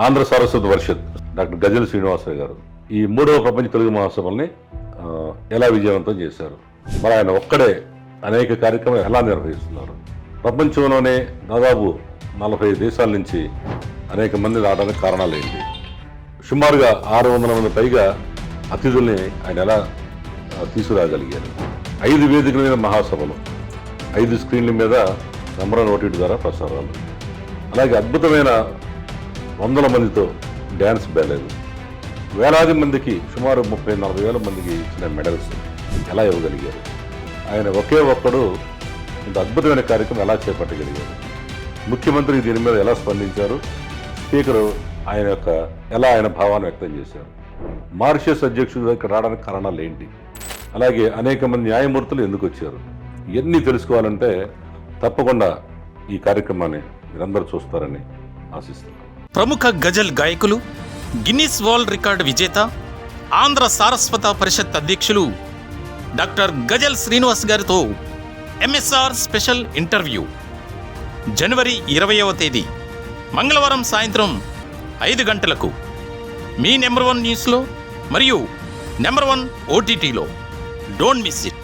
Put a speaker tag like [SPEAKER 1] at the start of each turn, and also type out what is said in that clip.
[SPEAKER 1] ఆంధ్ర సరస్వతి పరిషత్ doctor గజల్ శ్రీనివాసరావు గారు ఈ 3వ ప్రపంచ తెలుగు మహాసభల్ని ఎలా విజయవంతం చేశారు, మరి ఆయన ఒక్కడే అనేక కార్యక్రమాలు ఎలా నిర్వహిస్తున్నారు, ప్రపంచంలోనే దాదాపు 40 దేశాల నుంచి అనేక మంది రావడానికి కారణాలు ఏంటి, సుమారుగా 600 మంది పైగా అతిథుల్ని ఆయన ఎలా తీసుకురాగలిగారు, 5 వేదికల మీద మహాసభలు, 5 స్క్రీన్ల మీద నెంబర్ ఓటీటీ ద్వారా ప్రసారాలు, అలాగే అద్భుతమైన 100 మందితో డ్యాన్స్ బ్యాలేదు, వేలాది మందికి సుమారు 30-40 వేల మందికి ఇచ్చిన మెడల్స్ ఎలా ఇవ్వగలిగారు, ఆయన ఒకే ఒక్కడు ఇంత అద్భుతమైన కార్యక్రమం ఎలా చేపట్టగలిగారు, ముఖ్యమంత్రి దీని మీద ఎలా స్పందించారు, స్పీకరు ఆయన భావాన్ని వ్యక్తం చేశారు, మారిషస్ అధ్యక్షుడు ఇక్కడ రావడానికి కారణాలు ఏంటి, అలాగే అనేక మంది న్యాయమూర్తులు ఎందుకు వచ్చారు, ఇవన్నీ తెలుసుకోవాలంటే తప్పకుండా ఈ కార్యక్రమాన్ని మీరందరూ చూస్తారని ఆశిస్తున్నాను.
[SPEAKER 2] ప్రముఖ గజల్ గాయకులు, గిన్నిస్ వరల్డ్ రికార్డు విజేత, ఆంధ్ర సారస్వత పరిషత్ అధ్యక్షులు డాక్టర్ గజల్ శ్రీనివాస్ గారితో ఎంఎస్ఆర్ స్పెషల్ ఇంటర్వ్యూ జనవరి 20వ తేదీ మంగళవారం సాయంత్రం 5 గంటలకు మీ నెంబర్ 1 న్యూస్లో మరియు నెంబర్ 1 ఓటీటీలో. Don't miss it.